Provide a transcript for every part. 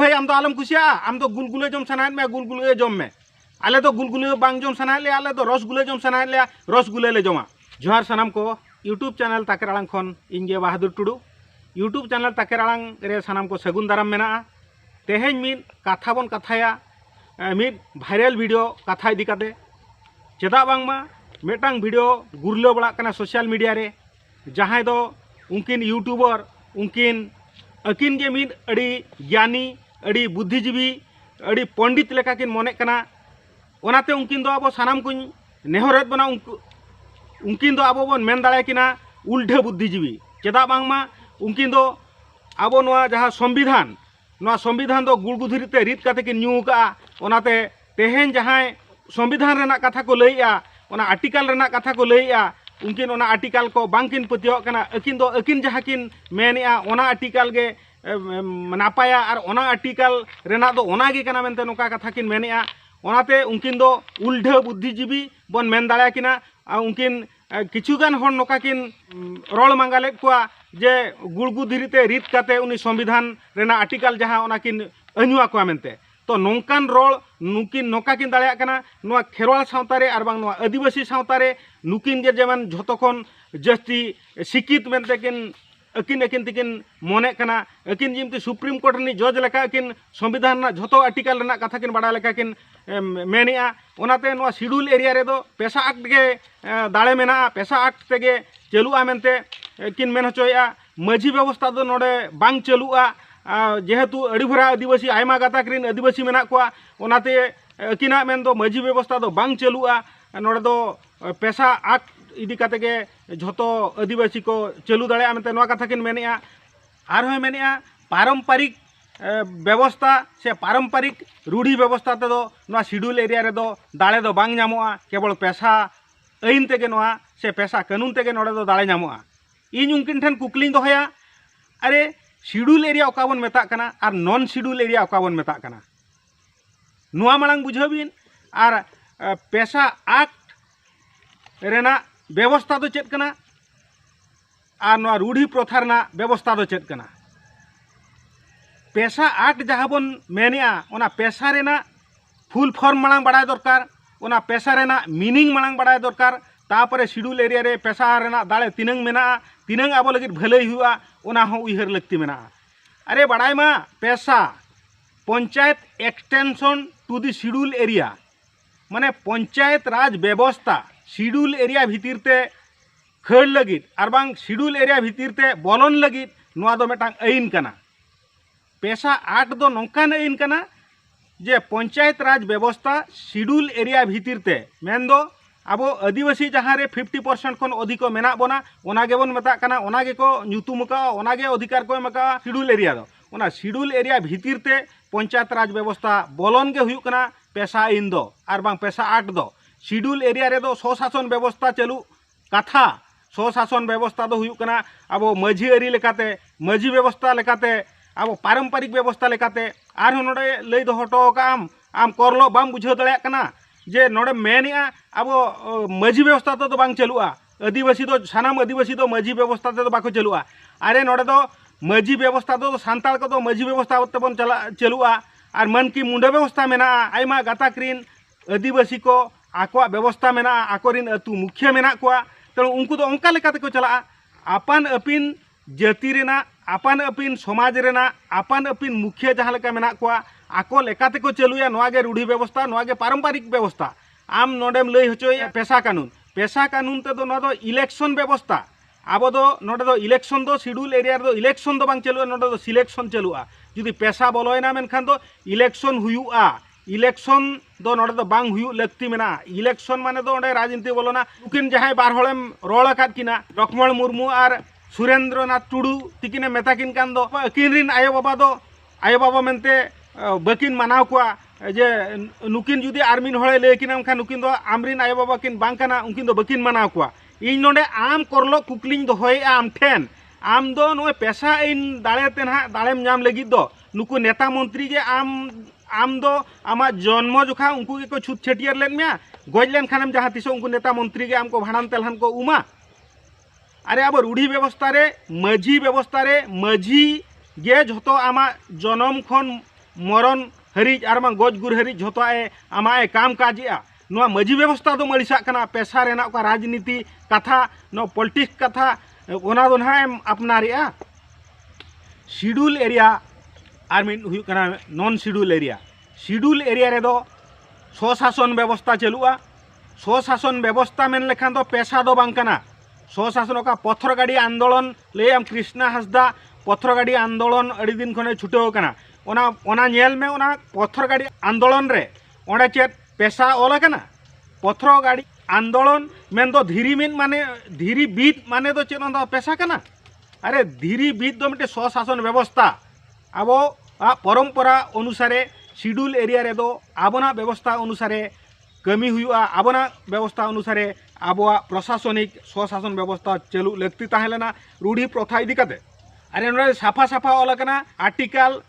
भाई आम तो आलम खुशिया आम तो गुलगुले जम सनायत में गुलगुले जम में आले तो गुलगुले बांग जम सनायत ले आले तो रसगुल्ले जम सनायत ले रसगुल्ले ले जमा जोहार सनाम को यूट्यूब चैनल ताकेर आड़ांग खन इंगे बहादुर टुडू यूट्यूब चैनल ताकेर आड़ांग रे सनाम को सगुन दाराम मेना तेहेñ मिद कथा बन कथाया मिद भाइरल वीडियो कथा इदी काते चेदा बांगमा मेटांग वीडियो गुरलो बड़ा कना सोशल मीडिया रे जहां दो उनकिन यूट्यूबर उनकिन अकिन के मिद अड़ी ज्ञानी अड़ी बुद्धिजीवी अड़ी पंडित लेका किन मने कना ओनाते उनकिन दो अब सानाम कुन नेहरत बना उनकिन दो अब बन मेन दाड़े किना उल्ढे बुद्धिजीवी चेदा बांगमा उनकिन दो अब नोआ जहां संविधान दो गुड़गुधरीते रीत काते किन न्यू का ओनाते तेहेñ जहां संविधान रेना कथा को लईया ओना आर्टिकल रेना कथा को लईया उनकिन ओना आर्टिकल को बांकिन पतियो कना अकिन जहां किन मेनिया ओना आर्टिकल गे नापाया और ओना आर्टिकल रेना दो ओना गे कना मेनते नोका कथा किन मेनिया ओनाते उनकिन दो उल्ढे बुद्धिजीवी बन मेन दाड़ा किना उनकिन किछुगान हर नोका किन रोल मांगालेत कोआ जे गुड़गुधरीते रीत काते उनी संविधान रेना आर्टिकल जहां ओना किन अñुआ कोआ मेनते तो नौकान रोल नुकिन नौका किन दाड़ा कना नोआ खेरवाल सावतारे और बांग नोआ आदिवासी सावतारे नुकिन गे जेमन झोतोखन जस्ती शिक्षित मेनते किन अकिन तिकिन मने कना अकिन जिमती सुप्रीम कोर्ट नि जज लेका किन संविधान ना झोतो आर्टिकल रेना कथा किन बड़ा लेका किन मेनिया ओनाते नोआ शिड्यूल एरिया रे दो पेशा एक्ट गे दाड़े मेना पेशा एक्ट तेगे चलुआ मेनते किन मेन हचोया माझी व्यवस्था दो नोडे बांग चलुआ जेहेतु अड़ीभरा आदिवासी आयमा गाता किन आदिवासी मेना कोआ ओनाते अकिना मेन दो माझी व्यवस्था दो बांग चलुआ नोडे दो पेशा एक्ट इदी काते गे झोतो आदिवासी को चलू दाड़े मेनते नोआ कथा किन मेनिया आर होय मेनिया पारंपरिक व्यवस्था से पारंपरिक रूढ़ी व्यवस्था ते दो नोआ शिड्यूल एरिया रे दो दाड़े दो बांग नामोआ केवल पेशा आईन तेगे नोआ से पेशा कानून तेगे नोडे दो दाड़े नामोआ इन उनकिन ठन कुकलिंग दोहया अरे शिड्यूल एरिया ओका बन मेता कना और नॉन शिड्यूल एरिया ओका बन मेता कना नोआ मांग बुझाबिन और पेशा एक्ट रेना व्यवस्था दो चेत कना और नोआ रूढ़ी प्रथा रेना व्यवस्था दो चेत कना पेशा एक्ट जहां बन मेनिया ओना पेशा रेना फुल फॉर्म मांग बड़ा दरकार ओना पेशा रेना मीनिंग मांग बड़ा दरकार तापरे शिड्यूल एरिया रे पेशा रेना दाड़े तिनंग मेना तिनंग आबो लगित भलाई हुआ ओना हो उइहर लगती मेना अरे बड़ाई मा पेशा panchayat extension to the schedule area माने पंचायत राज व्यवस्था शिड्यूल एरिया भितिरते खड़ लगित और बांग शिड्यूल एरिया भितिरते बोलन लगित नोआ दो मेटांग आईन कना पेशा एक्ट दो नौकान आईन कना जे पंचायत राज व्यवस्था शिड्यूल एरिया भितिरते मेन दो अब आदिवासी जहाँ रे 50% खन अधिक मेना बना ओनागे बन मेता कना ओनागे को ᱧᱩᱛᱩᱢ का ओनागे अधिकार को एमका शिड्यूल एरिया दो ओना शिड्यूल एरिया भितिरते पंचायत राज व्यवस्था बोलन गे हुयुक कना पेशा आईन दो और बांग पेशा एक्ट दो शिड्यूल एरिया रे दो स्वशासन व्यवस्था चलू कथा स्वशासन व्यवस्था दो हुयुक कना अब माझी अरी लेकाते माझी व्यवस्था लेकाते अब पारंपरिक व्यवस्था लेकाते आर नोडे लई दो हटो का आम करलो बाम बुझाव दड़े कना जे नोडे मेनिया अब माझी व्यवस्था तो बांग चलुआ आदिवासी दो सानाम आदिवासी दो माझी व्यवस्था ते बाको चलुआ अरे नोडे दो माझी व्यवस्था दो सांताल को दो माझी व्यवस्था तेबन चलुआ और मन की मुंडा व्यवस्था मेना आयमा गाताक्रीन आदिवासी को आको व्यवस्था मेना आकोरिन अतु मुखिया मेना कोआ तो उनको तो अंका लेकाते को चला आपान अपिन जाति रेना आपान अपिन समाज रेना आपान अपिन मुखिया जहाँ लेका मेना कोआ आको लेकाते को चलुया नोआगे रूढ़ी व्यवस्था नोआगे पारंपरिक व्यवस्था आम नोडेम लई हचोया पेशा कानून ते दो दो इलेक्शन व्यवस्था अब दो नोडे दो इलेक्शन दो शिड्यूल एरिया दो इलेक्शन दो बांग चलुआ नोडे दो सिलेक्शन चलुआ जुदी पेशा बोलोयना मेनखान दो इलेक्शन हुयुआ इलेक्शन दो नोडे दो बांग हुयु लगती मेना इलेक्शन माने दो ओंडे राजनीति बोलोना उकिन जहां बार होड़ेम रोल आकाद किना लक्ष्मण मुर्मू और सुरेंद्रनाथ टुडू तिकिने मेताकिन कान दो अकिन रिन आयो बाबा मेनते बकिन मानाव कोआ जे नुकिन जुदी आर्मिन होड़े लय किना खान नुकिन दो आमरिन आयो बाबा किन बांग काना उनकिन दो बकिन मानाव कोआ इन नोडे आम करलो कुकलिंग दोहय आम ठेन आम दो नोय पेशा इन दाड़े ते ना दाड़ेम नाम लगित दो नुकु नेता मंत्री जे आम दो आमा जन्म जोखा उनको के को छूट छेटियर लेन मिया गज लेन खानम जहाँ तीसो उनको नेता मंत्री के आमको भाड़ान तेलहन को उमा अरे अब रूढ़ी व्यवस्था रे माझी गे झतो आमा जनम खन मरण हरिज और बांग गज गुर हरिज झोताए आमाए काम काजिया नोआ मजी व्यवस्था दो मड़िसाक कना पेशा रेना का राजनीति कथा नो पॉलिटिक्स कथा ओना दो ना अपनारिया शेड्यूल एरिया और मिड हुई कना नॉन शेड्यूल एरिया रे दो स्वशासन व्यवस्था चलुआ स्वशासन व्यवस्था मेन लेखान दो पेशा दो बांग कना स्वशासन का पत्थर गाड़ी आंदोलन लेम कृष्णा हांसदा पत्थर गाड़ी आंदोलन अड़ी दिन खने छुटेव कना ओना नेल में ओना पत्थर गाड़ी आंदोलन रे ओंडे चेत पेशा ओल कना पत्थर गाड़ी आंदोलन मेन दो धीरी मिन माने धीरी बीत माने दो चेत ओना पेशा कना अरे धीरी बीत दो मिटे स्वशासन व्यवस्था अब परंपरा अनुसारे शेड्यूल एरिया रे दो आबना व्यवस्था अनुसारे कमी हुआ आबना व्यवस्था अनुसारे आबोआ प्रशासनिक स्वशासन व्यवस्था चलू लगती ताहेलेना रूढ़ी प्रथा इदी काते अरे नोडे साफा साफा ओल कना आर्टिकल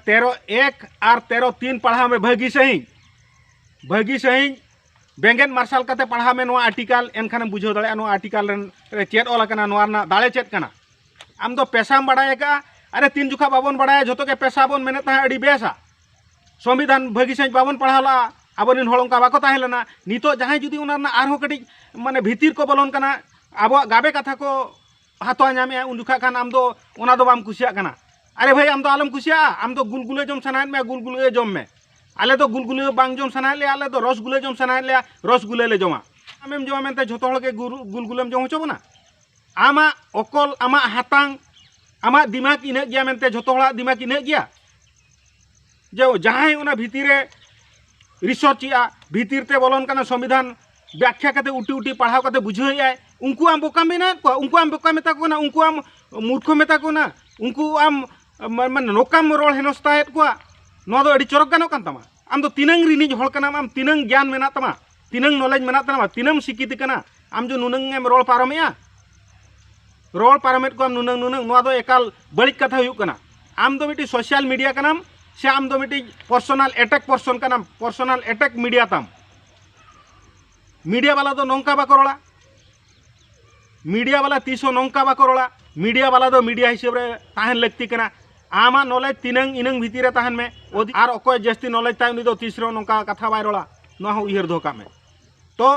13(1) और 13(3) पढ़ा में भागी सही बेंगेन मार्शल काते पढ़ा में नो आर्टिकल एनखान बुझो दाड़े नो आर्टिकल रे चेत ओल कना नोआ ना दाड़े चेत कना आम दो पेशाम बड़ाय का अरे तीन जुखा बाबन बड़ाय झोतो के पेशा बन मेने ताहे अड़ी बेसा संविधान भागी सही बाबन पढ़ाला आबोरिन हॉल उनका बाको ताहेलेना नितो जहां जुदी उनारना आरहो कटी माने भीतिर को बोलन कना आबो गाबे कथा को हातो नामे उन जुखा खान आम दो ओना दो बाम कुसिया कना अरे भाई आम दो आलम कुसिया आम दो गुलगुले जम सनायत में गुलगुले जम में आले तो गुलगुले बांग जम सनाय ले आले तो रसगुले जम सनाय ले रसगुले ले जमा आमेम जमा मेनते झोतो हल के गुलगुलेम जम होचोबना आमा अकल आमा हातांग आमा दिमाग इना गया मेनते झोतो हला दिमाग इना गया जो जहां उना भीतिरे रिसर्च भीतर ते बोलन कना संविधान व्याख्या करते उटी उटी पढ़ाव करते बुझे उनको आम बोका मेना उनको आम बोका मेता को ना उनको आम मूर्ख मेता को ना उनको आम मान नोकाम रोल हेनस्तायत को नो दो अड़ी चरक गानो कान तमा आम दो तिनंग रिनिज हल कना आम तिनंग ज्ञान मेना तमा तिनंग नॉलेज मेना तमा तिनंग शिक्षित कना आम जो नुनंग एम रोल पारमेया रोल पारमेट को आम नुनंग नुनंग नो दो एकाल बड़िक कथा हुयुक कना आम दो मिटी सोशल मीडिया कनाम से आम दो मिटी पर्सनल अटैक पर्सन कनाम पर्सनल अटैक मीडिया ताम मीडिया वाला दो नौका बाको रोला मीडिया वाला तीसो नौका बाको रोला मीडिया वाला दो मीडिया हिसाब रे ताहन लगती कना आमा नॉलेज तिनंग इनंग भीतर ताहन में और अकोय जस्ती नॉलेज ताय उनी दो तीसरो नौका कथा बाय रोला नो हो उयहर धोका में तो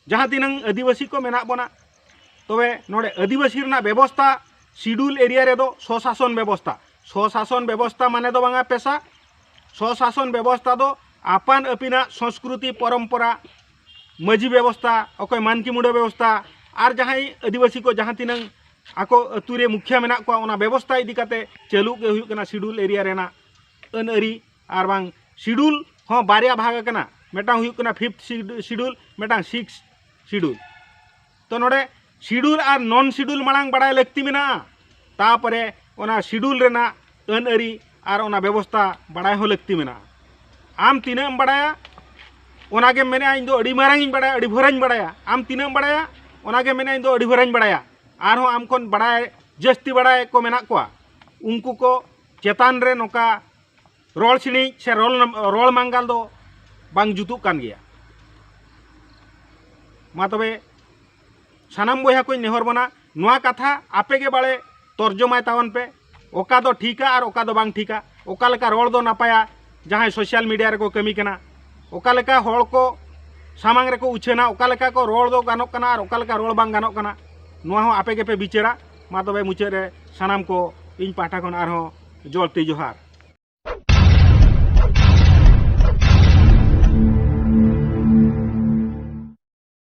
जहां तिनंग आदिवासी को मेना बना तबे नोडे आदिवासी रना व्यवस्था शेड्यूल एरिया रे दो स्वशासन व्यवस्था माने दो बांगा पेशा स्वशासन व्यवस्था दो आपान अपिना संस्कृति परंपरा मजी व्यवस्था अकोय मानकी मुंडा व्यवस्था और जहां आदिवासी को जहां तिनंग आको अतुरे मुखिया मेना को ओना व्यवस्था इदी काते चालू के हुई कना शेड्यूल एरिया रेना अन अरी और बांग शेड्यूल हो बारिया भाग कना मेटांग हुई कना 5th शेड्यूल मेटांग 6th शेड्यूल तो नोडे शेड्यूल और नॉन शेड्यूल मांग बड़ा लगती मेना तापरे ओना शेड्यूल रेना अन अरी और ओना व्यवस्था बड़ा हो लगती मेना आम तीना बड़ाया ओनागे मेना इन दो अड़ी मारांग बड़ाया अड़ी भरांग बड़ाया आम तीना बड़ाया ओनागे मेना इन दो अड़ी भरांग बड़ाया आर आम खन बड़ाय जस्ती बड़ाय को मेना को उनको को चेतान रे नोका रोल सिणी से रोल मांगाल दो बांग जुतुक कान गया मा तबे सानाम बया को नेहर बना नोआ कथा आपे के बाड़े तर्जमाय तावन पे ओका दो ठीका और ओका दो बांग ठीका ओका लेका रोल दो नापाया जहां सोशल मीडिया रे को कमी कना ओका लेका होड़ को सामांग रे को उछेना ओका लेका को रोल दो गानोक कना और ओका लेका रोल बांग गानोक कना नोआ हो आपे के पे बिचारा मा तबे मुचे रे सानाम को इन पाठा खन आर हो जोरती जोहार।